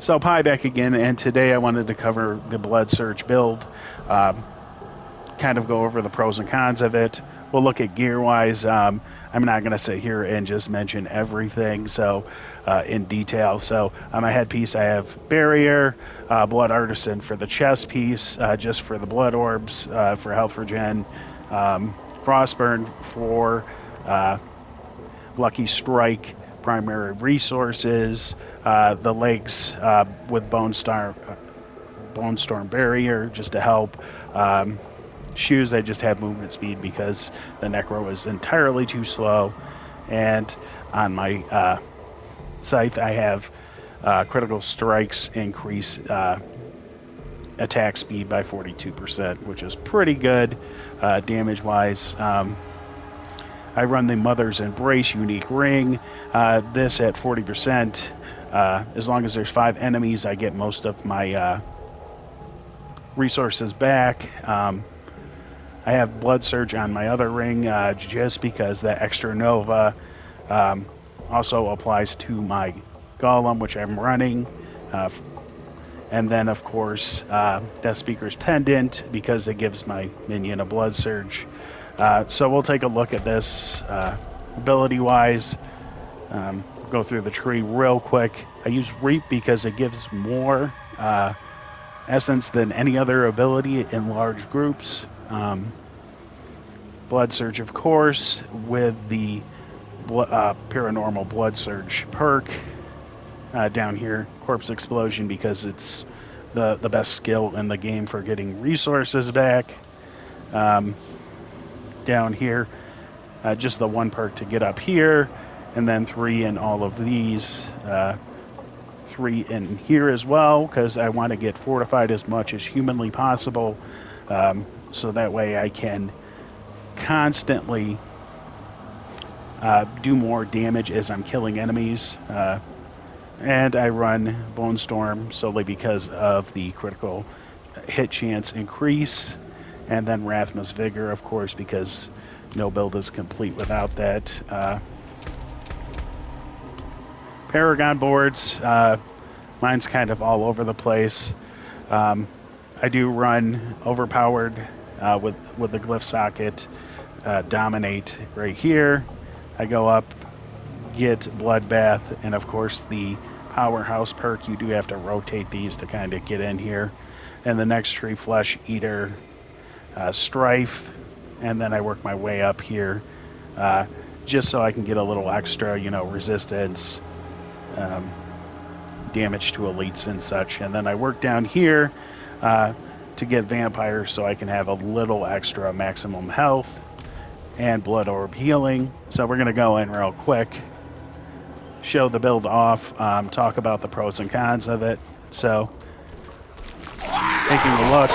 So Pi back again, and today I wanted to cover the Blood Surge build, um, kind of go over the pros and cons of it. We'll look at gear-wise. I'm not going to sit here and just mention everything in detail. So on my headpiece, I have Barrier, Blood Artisan for the chest piece, just for the blood orbs, for health regen, Frostburn for uh, Lucky Strike, primary resources, the legs with Bone Storm Barrier just to help. Shoes, I just have movement speed because the Necro is entirely too slow. And on my scythe, I have critical strikes increase attack speed by 42%, which is pretty good damage-wise. I run the Mother's Embrace unique ring. This at 40%. As long as there's 5 enemies, I get most of my resources back. I have Blood Surge on my other ring just because that extra Nova also applies to my Golem, which I'm running. And then, of course, Death Speaker's Pendant because it gives my minion a Blood Surge. So we'll take a look at this ability-wise. Go through the tree real quick. I use Reap because it gives more essence than any other ability in large groups. Blood Surge, of course, with the Paranormal Blood Surge perk. Down here, Corpse Explosion because it's the best skill in the game for getting resources back. Down here, just the 1 perk to get up here, and then 3 in all of these. 3 in here as well because I want to get fortified as much as humanly possible, so that way I can constantly do more damage as I'm killing enemies. And I run Bone Storm solely because of the critical hit chance increase. And then Rathma's Vigor, of course, because no build is complete without that. Paragon boards, mine's kind of all over the place. I do run Overpowered with the Glyph Socket, Dominate right here. I go up, get Bloodbath, and of course the Powerhouse perk. You do have to rotate these to kind of get in here. And the next tree, Flesh Eater, Strife, and then I work my way up here just so I can get a little extra, resistance, damage to elites and such. And then I work down here to get Vampires so I can have a little extra maximum health and Blood Orb healing. So we're going to go in real quick, show the build off, talk about the pros and cons of it. So, taking a look,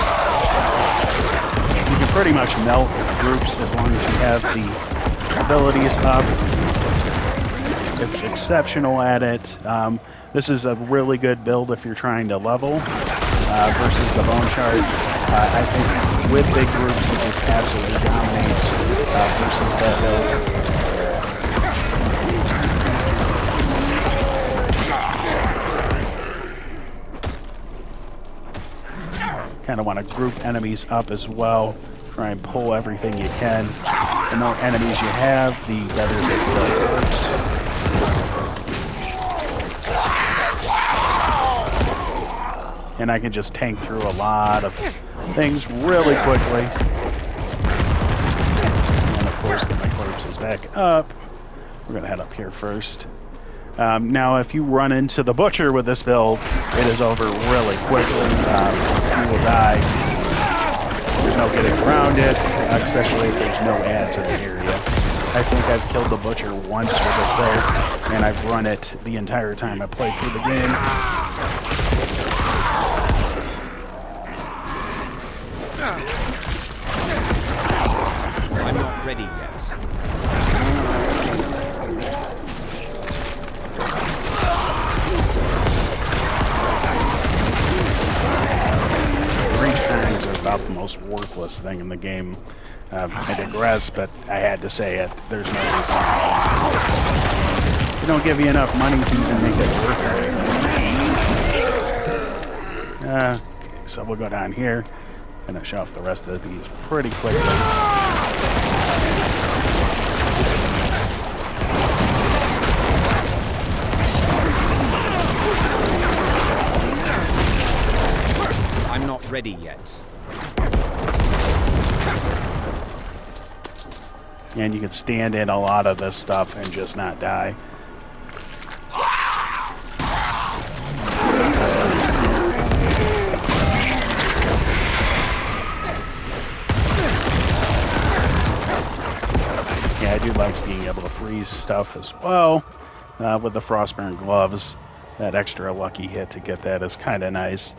you can pretty much melt groups as long as you have the abilities up. It's exceptional at it. This is a really good build if you're trying to level versus the Bone Chart. I think with big groups, it just absolutely dominates versus that build. Kind of want to group enemies up as well. Try and pull everything you can. The more enemies you have, the better this build works. And I can just tank through a lot of things really quickly. And of course, get my corpses back up. We're going to head up here first. Now, if you run into the Butcher with this build, it is over really quickly. You will die. There's no getting around it, especially if there's no ads in the area. I think I've killed the Butcher once with this build, and I've run it the entire time I played through the game. I'm not ready yet. About the most worthless thing in the game. I digress, but I had to say it. There's no reason. They don't give you enough money to even make it worth it. So we'll go down here, finish off the rest of these pretty quickly. I'm not ready yet. And you can stand in a lot of this stuff and just not die. Yeah, I do like being able to freeze stuff as well with the Frostburn gloves. That extra lucky hit to get that is kind of nice.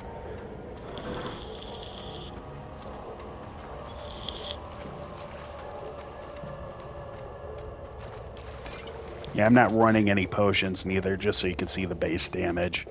Yeah, I'm not running any potions neither, just so you can see the base damage.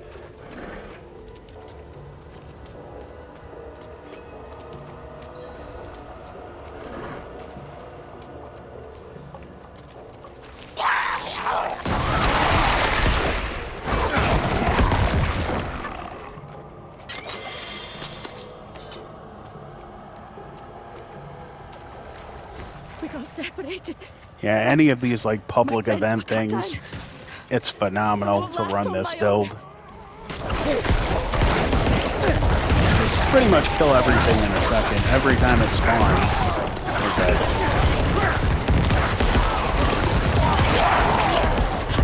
We got separated. Yeah, any of these like public friends event were cut things, down. it's phenomenal Won't to last run on this my build. own. Pretty much kill everything in a second. Every time it spawns, you're dead.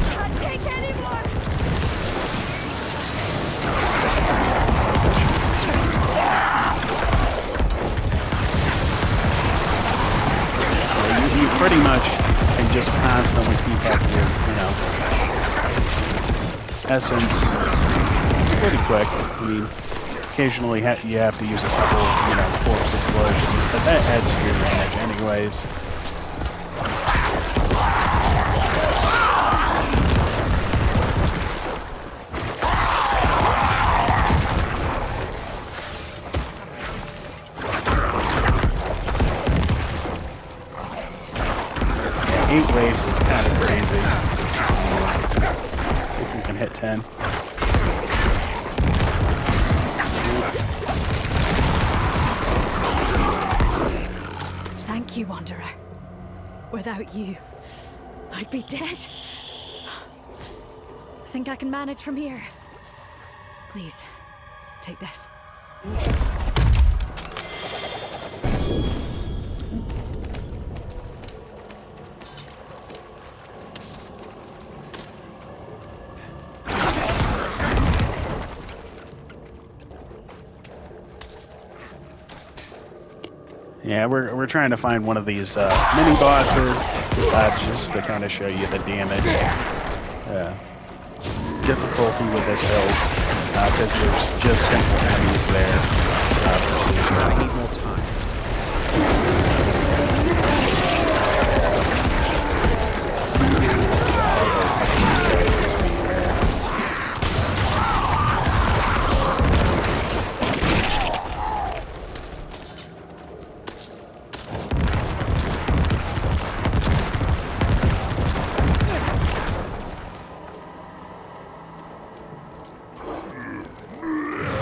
Can't take any more. You pretty much can just constantly keep up your, essence pretty quick. I mean, occasionally you have to use a couple, force explosions, but that adds to your damage anyways. Yeah, 8 waves is kind of crazy. See if we can hit 10. Thank you, Wanderer. Without you, I'd be dead. Think I can manage from here? Please, take this. Yeah, we're trying to find one of these mini bosses just to kind of show you the damage difficulty with this build because there's just simple enemies there. I need more time.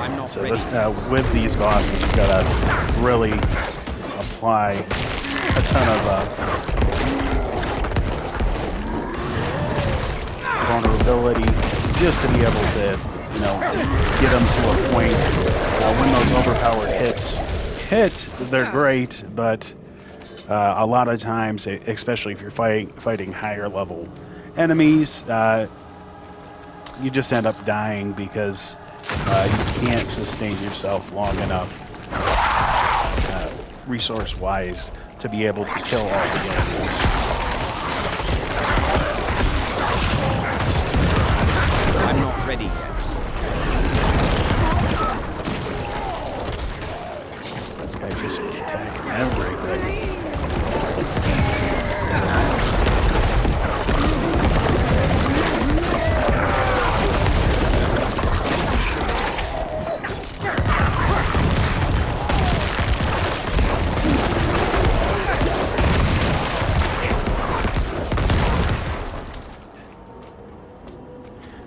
I'm not So ready. this, with these bosses, you've got to really apply a ton of vulnerability just to be able to, get them to a point when those overpowered hits hit. They're great, but a lot of times, especially if you're fighting higher level enemies, you just end up dying because you can't sustain yourself long enough, resource-wise, to be able to kill all the enemies. I'm not ready yet. This guy just attacking everything.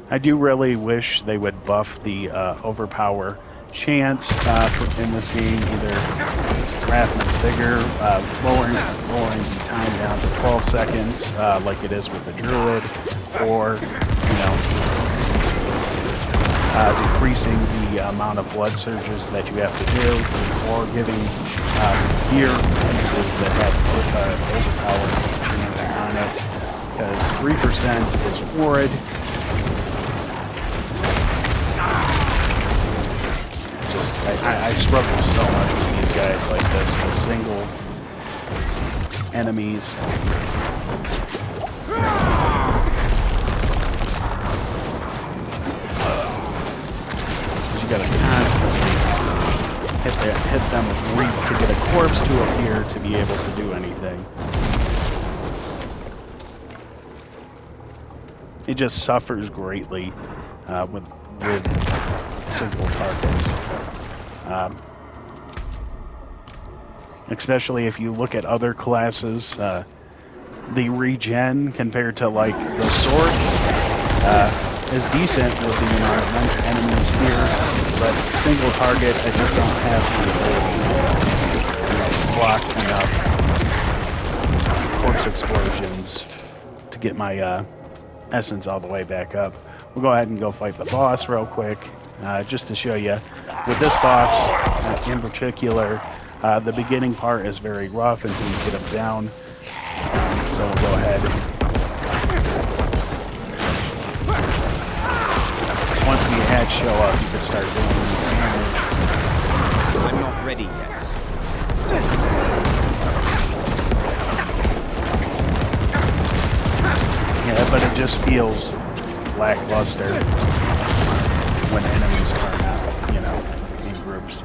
I do really wish they would buff the overpower chance in this game, either Rathman's bigger, lowering the time down to 12 seconds, like it is with the Druid, or, you know, decreasing the amount of blood surges that you have to do, or giving gear pieces that have overpowered chance on it, because 3% is horrid. I struggle so much with these guys like this, the single enemies. You gotta constantly hit them with reap to get a corpse to appear to be able to do anything. It just suffers greatly with single targets. Especially if you look at other classes, the regen compared to like the sword is decent with the amount of nice enemies here, but single target I just don't have the ability to block enough corpse explosions to get my essence all the way back up. We'll go ahead and go fight the boss real quick. Just to show you, with this boss in particular, the beginning part is very rough until you get him down. So we'll go ahead. Once the ads show up, you can start doing damage. I'm not ready yet. Yeah, but it just feels lackluster when enemies turn out, you know, in groups.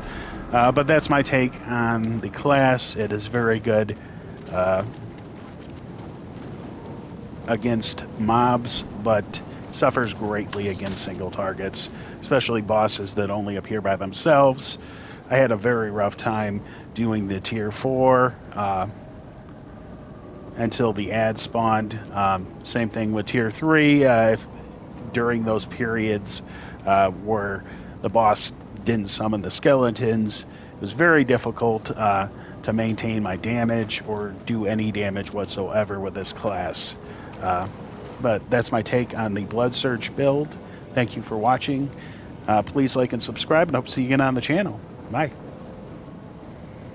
But that's my take on the class. It is very good against mobs, but suffers greatly against single targets, especially bosses that only appear by themselves. I had a very rough time doing the tier 4 until the ad spawned. Same thing with tier 3. During those periods where the boss didn't summon the skeletons, it was very difficult to maintain my damage or do any damage whatsoever with this class. But that's my take on the Blood Surge build. Thank you for watching. Please like and subscribe, and hope to see you again on the channel. Bye.